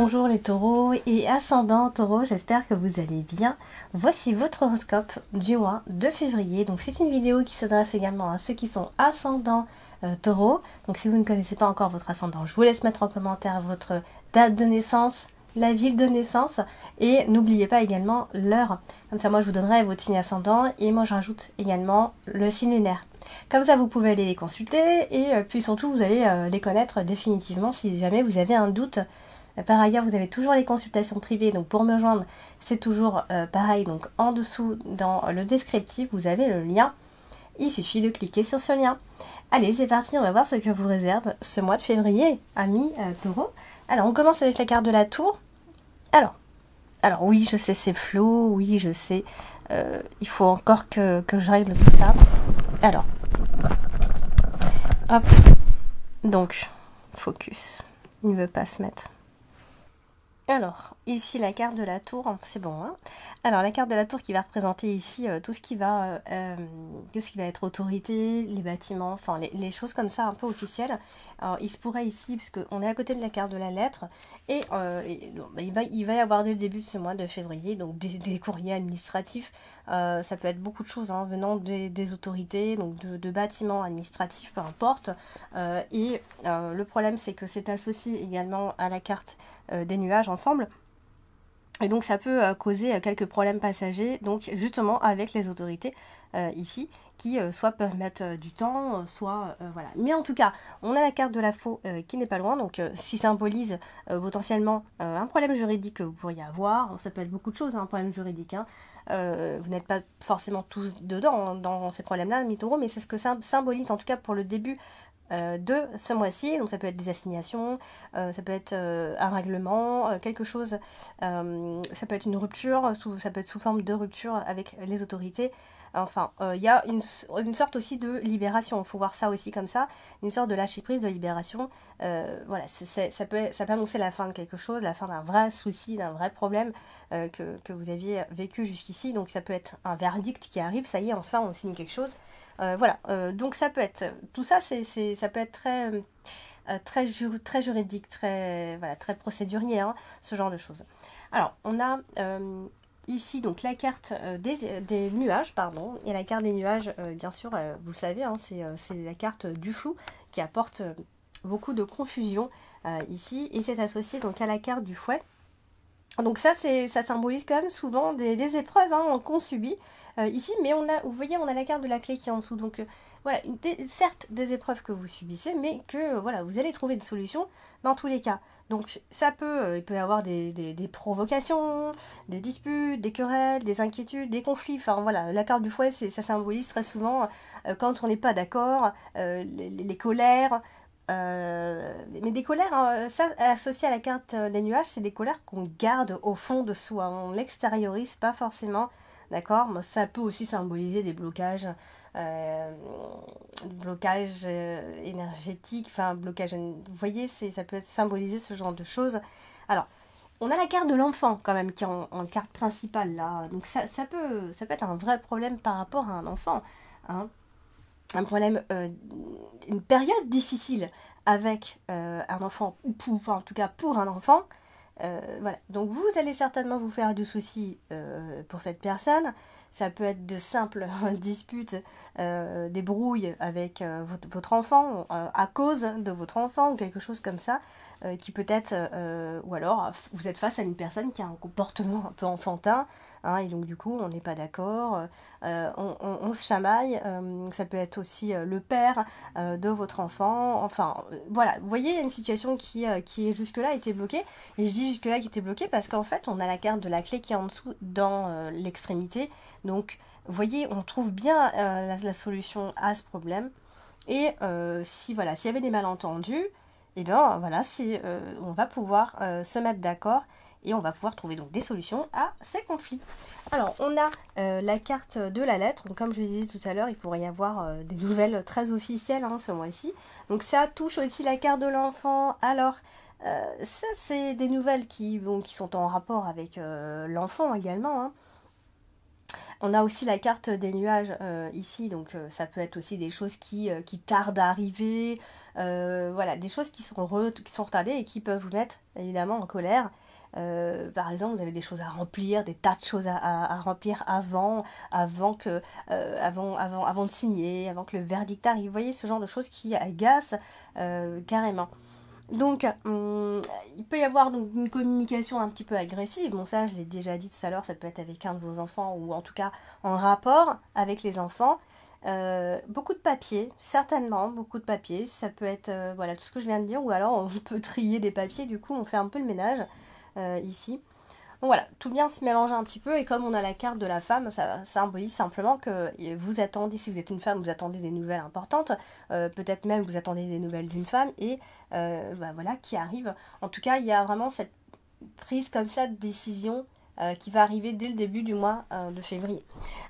Bonjour les taureaux et ascendant taureau, j'espère que vous allez bien. Voici votre horoscope du mois de février. Donc c'est une vidéo qui s'adresse également à ceux qui sont ascendants taureau. Donc si vous ne connaissez pas encore votre ascendant, je vous laisse mettre en commentaire votre date de naissance, la ville de naissance et n'oubliez pas également l'heure. Comme ça moi je vous donnerai votre signe ascendant et moi je rajoute également le signe lunaire. Comme ça vous pouvez aller les consulter et puis surtout vous allez les connaître définitivement si jamais vous avez un doute. Par ailleurs, vous avez toujours les consultations privées, donc pour me joindre, c'est toujours pareil. Donc en dessous, dans le descriptif, vous avez le lien. Il suffit de cliquer sur ce lien. Allez, c'est parti, on va voir ce que vous réserve ce mois de février, amis taureaux. Alors, on commence avec la carte de la tour. Alors oui, je sais, c'est flou, oui, je sais. Il faut encore que je règle tout ça. Alors, hop, donc, focus. Il ne veut pas se mettre. Alors, ici la carte de la tour, c'est bon. Hein, alors, la carte de la tour qui va représenter ici tout ce qui va être autorité, les bâtiments, enfin les choses comme ça un peu officielles. Alors, il se pourrait ici, puisqu'on est à côté de la carte de la lettre, et il va y avoir dès le début de ce mois de février, donc des courriers administratifs. Ça peut être beaucoup de choses hein, venant des autorités, donc de bâtiments administratifs, peu importe. Le problème, c'est que c'est associé également à la carte des nuages ensemble. Et donc ça peut causer quelques problèmes passagers, donc justement avec les autorités ici, qui soit peuvent mettre du temps, soit voilà. Mais en tout cas, on a la carte de la faux qui n'est pas loin, donc qui symbolise potentiellement un problème juridique que vous pourriez avoir. Ça peut être beaucoup de choses, hein, un problème juridique. Hein. Vous n'êtes pas forcément tous dedans hein, dans ces problèmes-là, mes taureaux, mais c'est ce que ça symbolise en tout cas pour le début de ce mois-ci. Donc ça peut être des assignations, ça peut être un règlement, quelque chose, ça peut être une rupture, ça peut être sous forme de rupture avec les autorités. Enfin, il y a une sorte aussi de libération, il faut voir ça aussi comme ça, une sorte de lâcher-prise, de libération. Voilà, ça peut annoncer la fin de quelque chose, la fin d'un vrai souci, d'un vrai problème que vous aviez vécu jusqu'ici. Donc ça peut être un verdict qui arrive, ça y est, enfin on signe quelque chose. Voilà, donc ça peut être, tout ça, ça peut être très juridique, très procédurier, hein, ce genre de choses. Alors, on a ici donc la carte des nuages, pardon, et la carte des nuages, bien sûr, vous savez, hein, c'est la carte du flou qui apporte beaucoup de confusion ici, et c'est associé donc à la carte du fouet. Donc ça symbolise quand même souvent des épreuves hein, qu'on subit ici, mais vous voyez, on a la carte de la clé qui est en dessous. Donc voilà, certes des épreuves que vous subissez, mais que voilà, vous allez trouver des solutions dans tous les cas. Donc il peut y avoir des provocations, des disputes, des querelles, des inquiétudes, des conflits. Enfin voilà, la carte du fouet, ça symbolise très souvent quand on n'est pas d'accord, les colères. Mais des colères, hein, ça associé à la carte des nuages, c'est des colères qu'on garde au fond de soi, on l'extériorise pas forcément, d'accord. Ça peut aussi symboliser des blocages, énergétiques, enfin blocages, vous voyez, ça peut symboliser ce genre de choses. Alors, on a la carte de l'enfant quand même qui est en carte principale là, donc ça peut être un vrai problème par rapport à un enfant, hein. Un problème, une période difficile avec un enfant, ou enfin, en tout cas pour un enfant. Voilà. Donc vous allez certainement vous faire du souci pour cette personne. Ça peut être de simples disputes, des brouilles avec votre enfant, à cause de votre enfant, ou quelque chose comme ça, qui peut être, ou alors vous êtes face à une personne qui a un comportement un peu enfantin, hein, et donc du coup on n'est pas d'accord, on se chamaille, ça peut être aussi le père de votre enfant, enfin voilà, vous voyez, il y a une situation qui jusque-là a été bloquée, et je dis jusque-là qui était bloquée parce qu'en fait on a la carte de la clé qui est en dessous dans l'extrémité. Donc, vous voyez, on trouve bien la solution à ce problème. Et s'il y avait des malentendus, et bien voilà, on va pouvoir se mettre d'accord et on va pouvoir trouver donc des solutions à ces conflits. Alors, on a la carte de la lettre. Donc, comme je disais tout à l'heure, il pourrait y avoir des nouvelles très officielles hein, ce mois-ci. Donc, ça touche aussi la carte de l'enfant. Alors, ça, c'est des nouvelles qui sont en rapport avec l'enfant également, hein. On a aussi la carte des nuages ici, donc ça peut être aussi des choses qui tardent à arriver, voilà, des choses qui sont retardées et qui peuvent vous mettre évidemment en colère. Par exemple, vous avez des choses à remplir, des tas de choses à remplir avant de signer, avant que le verdict arrive. Vous voyez ce genre de choses qui agacent carrément. Donc, il peut y avoir donc, une communication un petit peu agressive. Bon, ça, je l'ai déjà dit tout à l'heure, ça peut être avec un de vos enfants ou en tout cas en rapport avec les enfants. Beaucoup de papier, certainement, beaucoup de papier. Ça peut être voilà, tout ce que je viens de dire, ou alors on peut trier des papiers, du coup, on fait un peu le ménage ici. Donc voilà, tout vient se mélanger un petit peu et comme on a la carte de la femme, ça symbolise simplement que vous attendez, si vous êtes une femme, vous attendez des nouvelles importantes, peut-être même vous attendez des nouvelles d'une femme et voilà, qui arrive. En tout cas, il y a vraiment cette prise comme ça de décision qui va arriver dès le début du mois de février.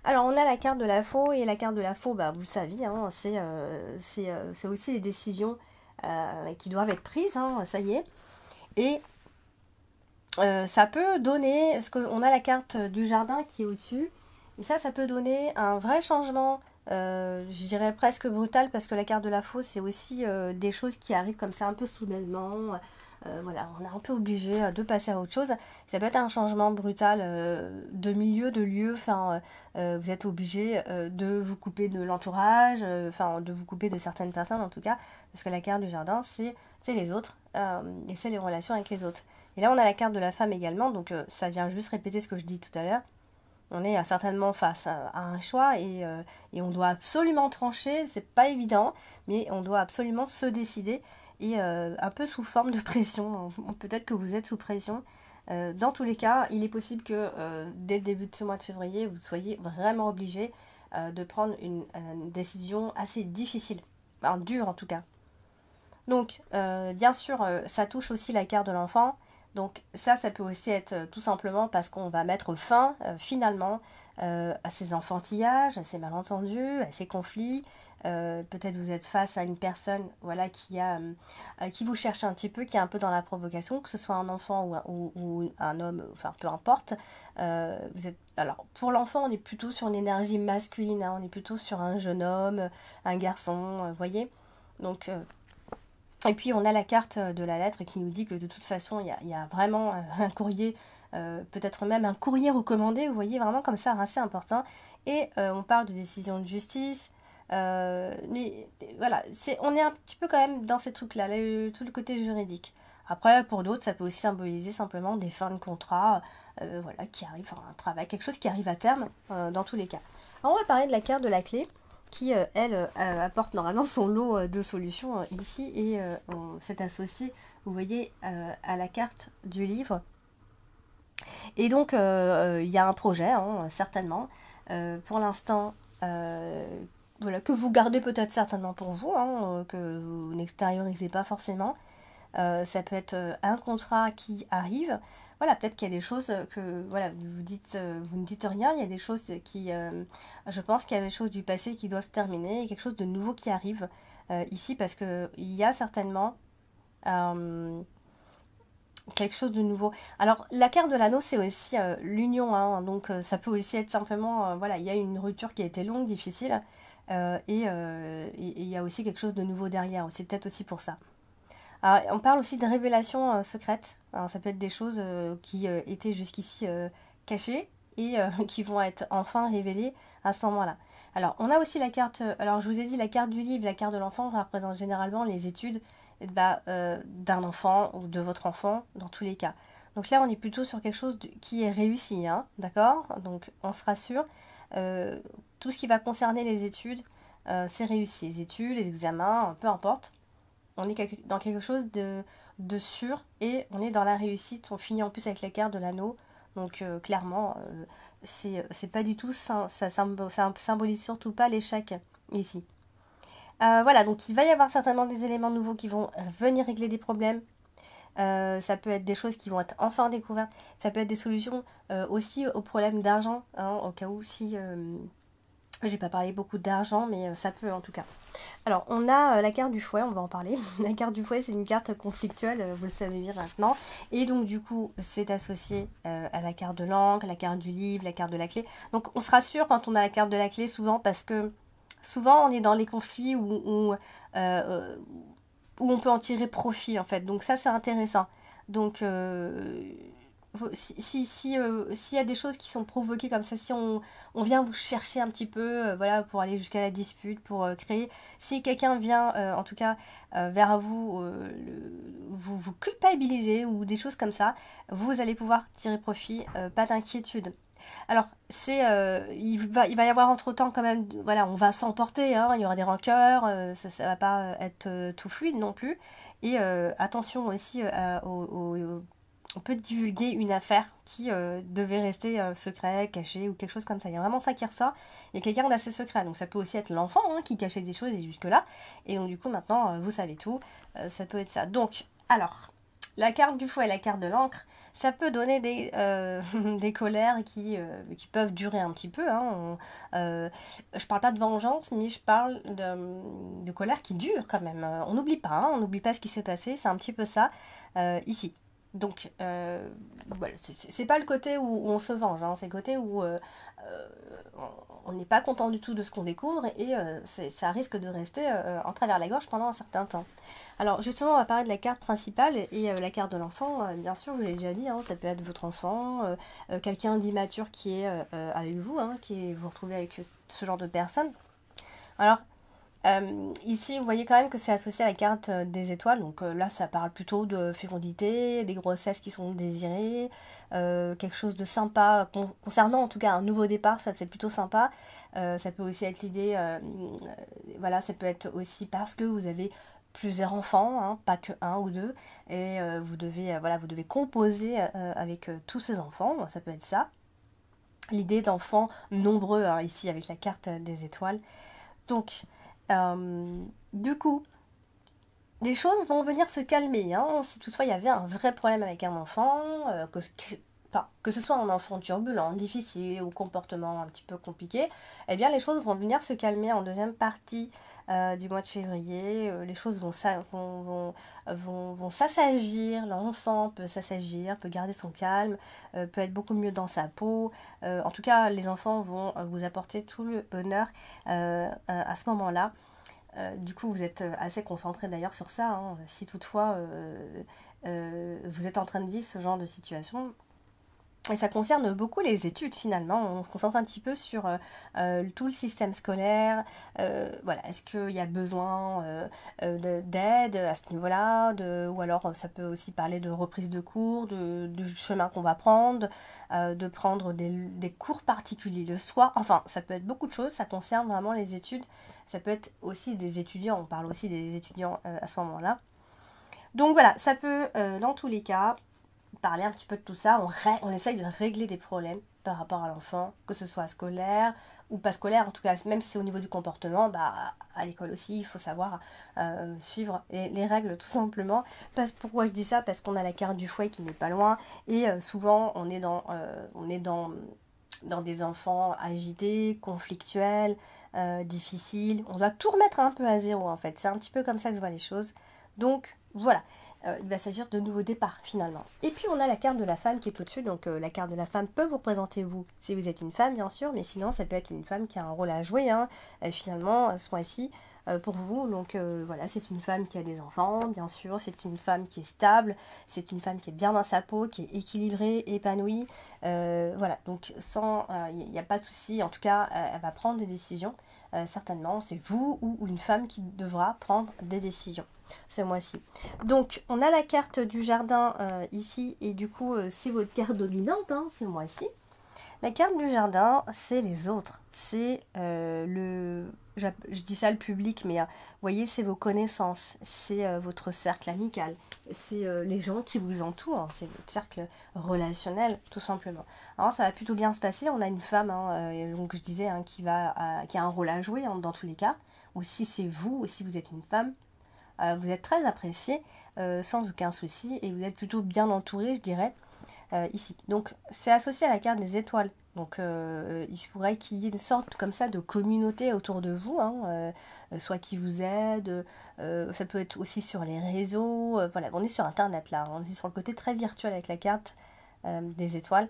Alors on a la carte de la faux et la carte de la faux, bah, vous le savez, hein, c'est aussi les décisions qui doivent être prises, hein, ça y est. Et ça peut donner, parce qu'on a la carte du jardin qui est au-dessus, et ça peut donner un vrai changement, je dirais presque brutal, parce que la carte de la fausse, c'est aussi des choses qui arrivent comme ça un peu soudainement, voilà, on est un peu obligé de passer à autre chose. Ça peut être un changement brutal de milieu, de lieu, enfin, vous êtes obligé de vous couper de l'entourage, enfin, de vous couper de certaines personnes en tout cas, parce que la carte du jardin, c'est les autres, et c'est les relations avec les autres. Et là, on a la carte de la femme également, donc ça vient juste répéter ce que je dis tout à l'heure. On est certainement face à un choix et on doit absolument trancher, c'est pas évident, mais on doit absolument se décider et un peu sous forme de pression. Peut-être que vous êtes sous pression. Dans tous les cas, il est possible que dès le début de ce mois de février, vous soyez vraiment obligé de prendre une décision assez difficile, enfin, dure en tout cas. Donc, bien sûr, ça touche aussi la carte de l'enfant. Donc ça peut aussi être tout simplement parce qu'on va mettre fin finalement à ces enfantillages, à ces malentendus, à ces conflits. Peut-être vous êtes face à une personne voilà, qui vous cherche un petit peu, qui est un peu dans la provocation, que ce soit un enfant ou un homme, enfin peu importe. Alors pour l'enfant, on est plutôt sur une énergie masculine, hein, on est plutôt sur un jeune homme, un garçon, vous voyez. Donc et puis on a la carte de la lettre qui nous dit que de toute façon il y a vraiment un courrier, peut-être même un courrier recommandé, vous voyez, vraiment comme ça, assez important. Et on parle de décision de justice, mais voilà, on est un petit peu quand même dans ces trucs-là, tout le côté juridique. Après, pour d'autres, ça peut aussi symboliser simplement des fins de contrat, voilà, qui arrivent, enfin, un travail, quelque chose qui arrive à terme, dans tous les cas. Alors on va parler de la carte de la clé qui, elle, apporte normalement son lot de solutions ici et s'est associée, vous voyez, à la carte du livre. Et donc, il y a un projet, hein, certainement. Pour l'instant, voilà, que vous gardez peut-être certainement pour vous, hein, que vous n'extériorisez pas forcément. Ça peut être un contrat qui arrive. Voilà, peut-être qu'il y a des choses que voilà, vous ne dites rien. Il y a des choses qui, je pense qu'il y a des choses du passé qui doivent se terminer, et quelque chose de nouveau qui arrive ici parce que il y a certainement quelque chose de nouveau. Alors la carte de l'anneau c'est aussi l'union, hein, donc ça peut aussi être simplement voilà, il y a une rupture qui a été longue, difficile, et il y a aussi quelque chose de nouveau derrière. C'est peut-être aussi pour ça. Alors, on parle aussi de révélations secrètes. Alors, ça peut être des choses qui étaient jusqu'ici cachées et qui vont être enfin révélées à ce moment-là. Alors, on a aussi la carte. Alors, je vous ai dit la carte du livre, la carte de l'enfant représente généralement les études d'un enfant ou de votre enfant, dans tous les cas. Donc là, on est plutôt sur quelque chose qui est réussi, hein, d'accord? Donc, on se rassure. Tout ce qui va concerner les études, c'est réussi. Les études, les examens, peu importe. On est dans quelque chose de sûr et on est dans la réussite. On finit en plus avec la carte de l'anneau. Donc clairement, c'est pas du tout ça symbolise surtout pas l'échec ici. Voilà, donc il va y avoir certainement des éléments nouveaux qui vont venir régler des problèmes. Ça peut être des choses qui vont être enfin découvertes. Ça peut être des solutions aussi aux problèmes d'argent, hein, au cas où si j'ai pas parlé beaucoup d'argent, mais ça peut en tout cas. Alors, on a la carte du fouet, on va en parler. La carte du fouet, c'est une carte conflictuelle, vous le savez bien maintenant. Et donc, du coup, c'est associé à la carte de l'encre, la carte du livre, la carte de la clé. Donc, on se rassure quand on a la carte de la clé, souvent, parce que souvent, on est dans les conflits euh, où on peut en tirer profit, en fait. Donc, ça, c'est intéressant. Donc, s'il y a des choses qui sont provoquées comme ça, si on vient vous chercher un petit peu, voilà, pour aller jusqu'à la dispute, pour créer, si quelqu'un vient, en tout cas, vers vous, vous culpabiliser ou des choses comme ça, vous allez pouvoir tirer profit, pas d'inquiétude. Alors, il va y avoir entre-temps quand même, voilà, on va s'emporter, hein, il y aura des rancœurs, ça va pas être tout fluide non plus. Et attention aussi on peut divulguer une affaire qui devait rester secret, caché ou quelque chose comme ça. Il y a vraiment ça qui ressort. Il y a quelqu'un d'assez secret. Donc ça peut aussi être l'enfant hein, qui cachait des choses et jusque-là. Et donc du coup maintenant vous savez tout. Ça peut être ça. Donc alors, la carte du fouet et la carte de l'encre, ça peut donner des colères qui peuvent durer un petit peu. Hein. Je parle pas de vengeance, mais je parle de colère qui dure quand même. On n'oublie pas, hein, on n'oublie pas ce qui s'est passé. C'est un petit peu ça ici. Donc, voilà, c'est pas le côté où on se venge, hein, c'est le côté où on n'est pas content du tout de ce qu'on découvre et ça risque de rester en travers la gorge pendant un certain temps. Alors, justement, on va parler de la carte principale et la carte de l'enfant. Bien sûr, je vous l'ai déjà dit, hein, ça peut être votre enfant, quelqu'un d'immature qui est avec vous, hein, vous retrouvez avec ce genre de personne. Alors, ici, vous voyez quand même que c'est associé à la carte des étoiles. Donc là, ça parle plutôt de fécondité, des grossesses qui sont désirées, quelque chose de sympa concernant en tout cas un nouveau départ. Ça, c'est plutôt sympa. Ça peut aussi être l'idée, voilà, ça peut être aussi parce que vous avez plusieurs enfants, hein, pas que un ou deux, et voilà, vous devez composer avec tous ces enfants. Ça peut être ça. L'idée d'enfants nombreux, hein, ici avec la carte des étoiles. Donc, du coup, les choses vont venir se calmer. Hein. Si toutefois il y avait un vrai problème avec un enfant, enfin, que ce soit un enfant turbulent, difficile ou comportement un petit peu compliqué, eh bien les choses vont venir se calmer en deuxième partie du mois de février. Les choses vont s'assagir. L'enfant peut s'assagir, peut garder son calme, peut être beaucoup mieux dans sa peau. En tout cas, les enfants vont vous apporter tout le bonheur à ce moment-là. Du coup, vous êtes assez concentré d'ailleurs sur ça. Hein. Si toutefois vous êtes en train de vivre ce genre de situation, et ça concerne beaucoup les études finalement. On se concentre un petit peu sur tout le système scolaire. Voilà, est-ce qu'il y a besoin d'aide à ce niveau-là ou alors ça peut aussi parler de reprise de cours, du chemin qu'on va prendre, de prendre des cours particuliers le soir. Enfin, ça peut être beaucoup de choses. Ça concerne vraiment les études. Ça peut être aussi des étudiants. On parle aussi des étudiants à ce moment-là. Donc voilà, ça peut dans tous les cas parler un petit peu de tout ça, on essaye de régler des problèmes par rapport à l'enfant, que ce soit scolaire ou pas scolaire, en tout cas, même si c'est au niveau du comportement, bah, à l'école aussi, il faut savoir suivre les règles tout simplement. Pourquoi je dis ça? Parce qu'on a la carte du fouet qui n'est pas loin, et souvent on est dans des enfants agités, conflictuels, difficiles. On doit tout remettre un peu à zéro en fait, c'est un petit peu comme ça que je vois les choses. Donc voilà. Il va s'agir de nouveaux départs finalement. Et puis on a la carte de la femme qui est au-dessus, donc la carte de la femme peut vous représenter vous, si vous êtes une femme bien sûr, mais sinon ça peut être une femme qui a un rôle à jouer, hein, finalement, ce mois-ci, pour vous. Donc voilà, c'est une femme qui a des enfants, bien sûr, c'est une femme qui est stable, c'est une femme qui est bien dans sa peau, qui est équilibrée, épanouie, voilà, donc il n'y a pas de souci, en tout cas, elle va prendre des décisions, certainement, c'est vous ou une femme qui devra prendre des décisions ce mois-ci. Donc, on a la carte du jardin ici, et du coup, c'est votre carte dominante ce mois-ci. La carte du jardin, c'est les autres. C'est je dis ça le public, mais vous voyez, c'est vos connaissances, c'est votre cercle amical, c'est les gens qui vous entourent, c'est votre cercle relationnel, tout simplement. Alors, ça va plutôt bien se passer. On a une femme, donc je disais, qui a un rôle à jouer dans tous les cas, ou si c'est vous, ou si vous êtes une femme. Vous êtes très apprécié, sans aucun souci, et vous êtes plutôt bien entouré, je dirais. ici. Donc c'est associé à la carte des étoiles. Donc il se pourrait qu'il y ait une sorte comme ça de communauté autour de vous, hein, soit qui vous aide, ça peut être aussi sur les réseaux, voilà, on est sur internet là, on est sur le côté très virtuel avec la carte des étoiles.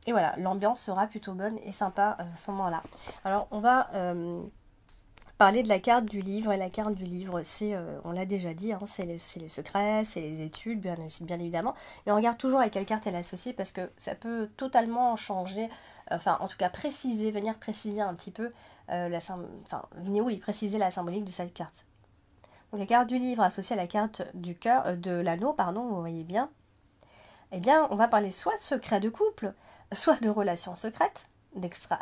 Et voilà, l'ambiance sera plutôt bonne et sympa à ce moment-là. Alors on va parler de la carte du livre, et la carte du livre, c'est, on l'a déjà dit, hein, c'est les secrets, c'est les études, bien évidemment. Et on regarde toujours avec quelle carte elle est associée, parce que ça peut totalement changer, enfin en tout cas préciser, venir préciser un petit peu, préciser la symbolique de cette carte. Donc la carte du livre associée à la carte du cœur, de l'anneau, pardon, vous voyez bien, eh bien on va parler soit de secrets de couple, soit de relations secrètes,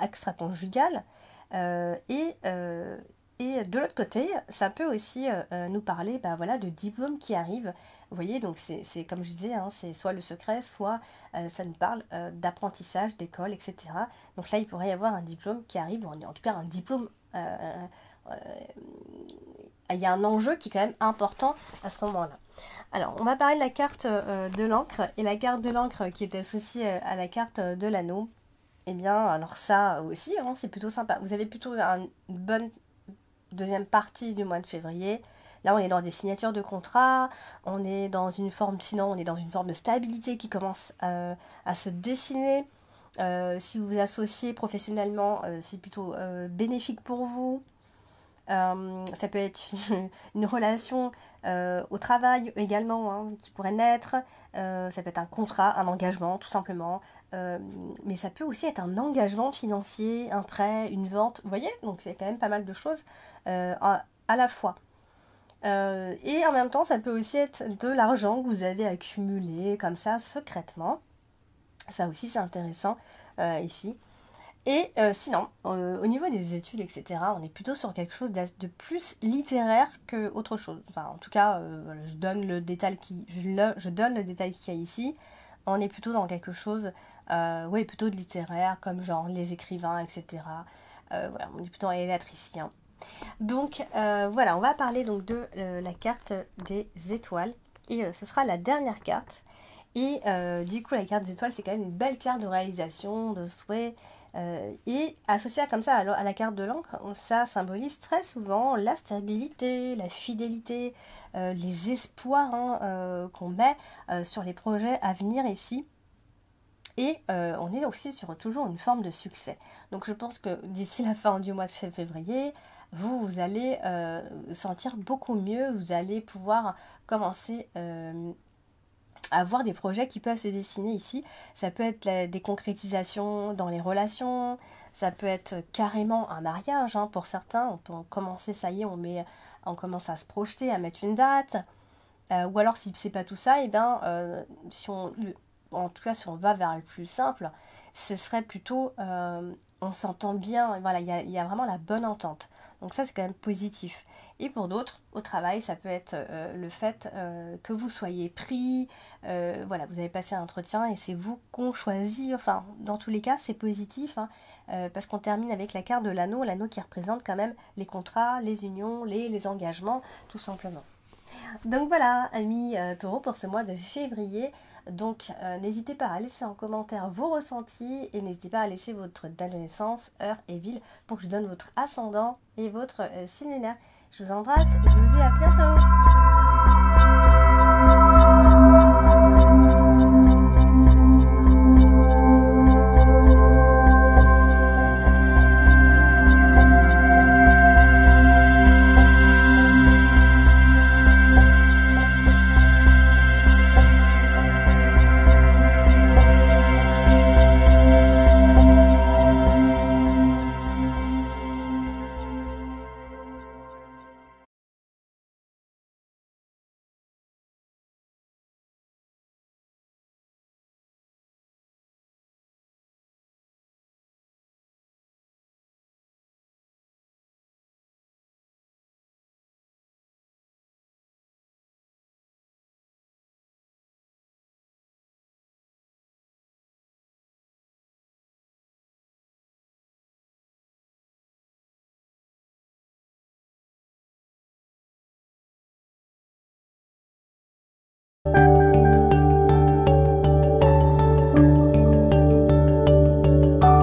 extra-conjugales, et de l'autre côté, ça peut aussi nous parler voilà, de diplômes qui arrivent. Vous voyez, donc c'est comme je disais, hein, c'est soit le secret, soit ça nous parle d'apprentissage, d'école, etc. Donc là, il pourrait y avoir un diplôme qui arrive, en tout cas un diplôme. Il y a un enjeu qui est quand même important à ce moment-là. Alors, on va parler de la carte de l'encre, et la carte de l'encre qui est associée à la carte de l'anneau. Eh bien, alors ça aussi, hein, c'est plutôt sympa. Vous avez plutôt une bonne deuxième partie du mois de février. Là, on est dans des signatures de contrats, on est dans une forme, sinon on est dans une forme de stabilité qui commence à se dessiner. Si vous vous associez professionnellement, c'est plutôt bénéfique pour vous. Ça peut être une relation au travail également, hein, qui pourrait naître. Ça peut être un contrat, un engagement, tout simplement. Mais ça peut aussi être un engagement financier, un prêt, une vente. Vous voyez, donc c'est quand même pas mal de choses à la fois. Et en même temps, ça peut aussi être de l'argent que vous avez accumulé comme ça secrètement. Ça aussi, c'est intéressant ici. Et sinon, au niveau des études, etc., on est plutôt sur quelque chose de plus littéraire qu'autre chose. Enfin, en tout cas, je donne le détail je donne le détail qu'il y a ici. On est plutôt dans quelque chose, plutôt de littéraire, comme genre les écrivains, etc. Voilà, on est plutôt dans les lettres ici. Hein. Donc, voilà, on va parler donc de la carte des étoiles. Et ce sera la dernière carte. Et du coup, la carte des étoiles, c'est quand même une belle carte de réalisation, de souhait. Et associée comme ça à la carte de l'encre, ça symbolise très souvent la stabilité, la fidélité, les espoirs hein, qu'on met sur les projets à venir ici. Et on est aussi sur toujours une forme de succès. Donc je pense que d'ici la fin du mois de février, vous allez sentir beaucoup mieux, vous allez pouvoir commencer avoir des projets qui peuvent se dessiner ici. Ça peut être des concrétisations dans les relations, ça peut être carrément un mariage hein, pour certains. On peut commencer, ça y est, on commence à se projeter, à mettre une date. Ou alors si c'est pas tout ça, et bien en tout cas si on va vers le plus simple, ce serait plutôt on s'entend bien, voilà, il y a vraiment la bonne entente. Donc ça c'est quand même positif. Et pour d'autres, au travail, ça peut être le fait que vous soyez pris, voilà, vous avez passé un entretien et c'est vous qu'on choisit, enfin, dans tous les cas, c'est positif, hein, parce qu'on termine avec la carte de l'anneau qui représente quand même les contrats, les unions, les engagements, tout simplement. Donc voilà, amis taureaux, pour ce mois de février. Donc n'hésitez pas à laisser en commentaire vos ressentis et n'hésitez pas à laisser votre date de naissance, heure et ville pour que je donne votre ascendant et votre signe lunaire. Je vous embrasse, je vous dis à bientôt.